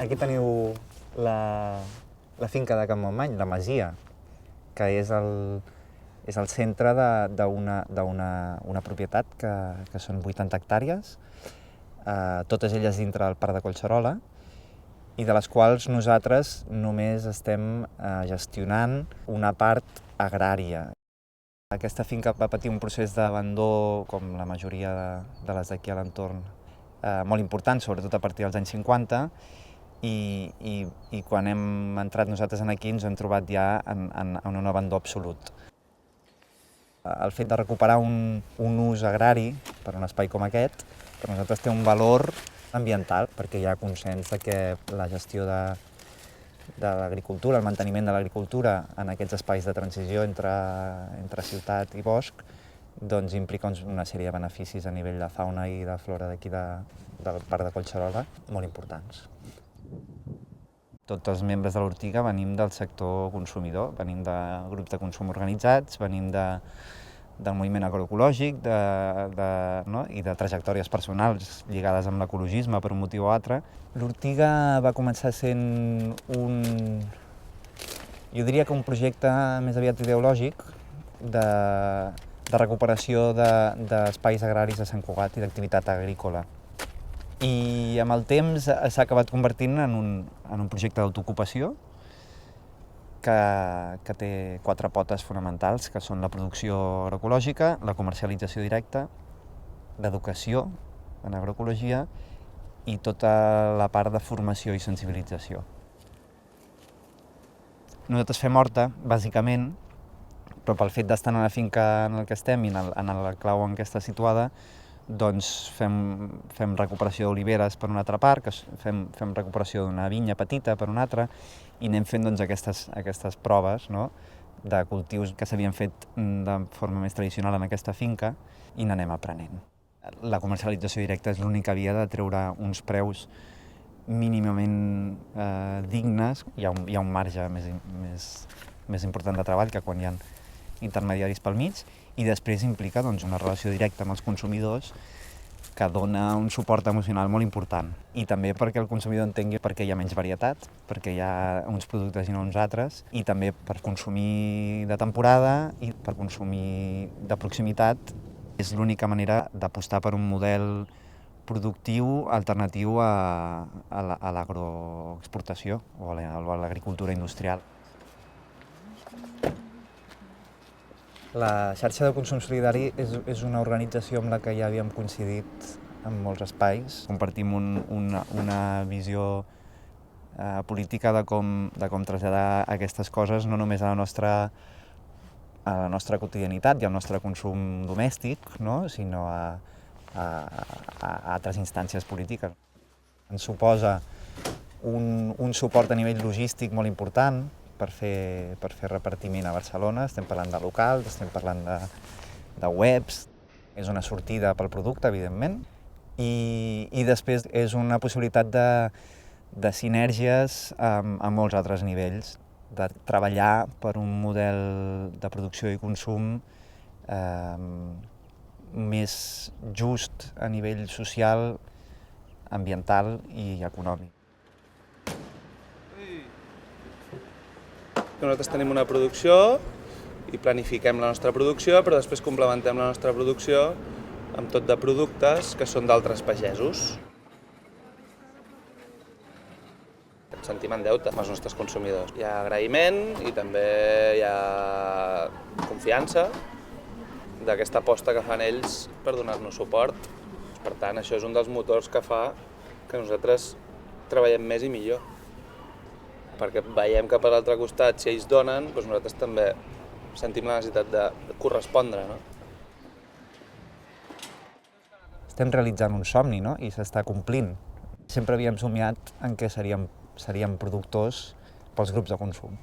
Aquí teniu la finca de Can Montmany, la masia, que és el centre d'una propietat que són 80 hectàrees, totes elles dintre del Parc de Collserola, i de les quals nosaltres només estem gestionant una part agrària. Aquesta finca va patir un procés d'abandó, com la majoria de les d'aquí a l'entorn, molt important, sobretot a partir dels anys 50, i quan hem entrat nosaltres aquí ens hem trobat ja en un abandó absolut. El fet de recuperar un ús agrari per un espai com aquest, per nosaltres té un valor ambiental, perquè hi ha consens de que la gestió de l'agricultura, el manteniment de l'agricultura en aquests espais de transició entre ciutat i bosc, doncs implica una sèrie de beneficis a nivell de fauna i de flora d'aquí del Parc de Collserola molt importants. Tots els membres de l'Ortiga venim del sector consumidor, venim de grups de consum organitzats, venim del moviment agroecològic i de trajectòries personals lligades amb l'ecologisme per un motiu o altre. L'Ortiga va començar sent jo diria que un projecte més aviat ideològic de recuperació d'espais agraris de Sant Cugat i d'activitat agrícola. I amb el temps s'ha acabat convertint en un projecte d'autoocupació que té 4 potes fonamentals, que són la producció agroecològica, la comercialització directa, l'educació en agroecologia i tota la part de formació i sensibilització. Nosaltres fem horta, bàsicament, però pel fet d'estar en la finca en què estem i en la clau en què està situada, doncs fem recuperació d'oliveres per una altra part, fem recuperació d'una vinya petita per una altra, i anem fent aquestes proves de cultius que s'havien fet de forma més tradicional en aquesta finca i n'anem aprenent. La comercialització directa és l'única via de treure uns preus mínimament dignes. Hi ha un marge més important de treball que quan hi ha intermediaris pel mig, i després implica una relació directa amb els consumidors que dona un suport emocional molt important. I també perquè el consumidor entengui perquè hi ha menys varietat, perquè hi ha uns productes i no uns altres, i també per consumir de temporada i per consumir de proximitat. És l'única manera d'apostar per un model productiu alternatiu a l'agroexportació o a l'agricultura industrial. La xarxa de consum solidari és una organització amb la que ja havíem coincidit en molts espais. Compartim una visió política de com traslladar aquestes coses no només a la nostra quotidianitat i al nostre consum domèstic, sinó a altres instàncies polítiques. Ens suposa un suport a nivell logístic molt important per fer repartiment a Barcelona. Estem parlant de locals, estem parlant de webs. És una sortida pel producte, evidentment, i després és una possibilitat de sinergies a molts altres nivells, de treballar per un model de producció i consum més just a nivell social, ambiental i econòmic. Nosaltres tenim una producció i planifiquem la nostra producció, però després complementem la nostra producció amb tot de productes que són d'altres pagesos. Ens sentim en deute amb els nostres consumidors. Hi ha agraïment i també hi ha confiança d'aquesta aposta que fan ells per donar-nos suport. Per tant, això és un dels motors que fa que nosaltres treballem més i millor. Perquè veiem que per l'altre costat, si ells donen, doncs nosaltres també sentim la necessitat de correspondre. Estem realitzant un somni, i s'està complint. Sempre havíem somiat en què seríem productors pels grups de consum.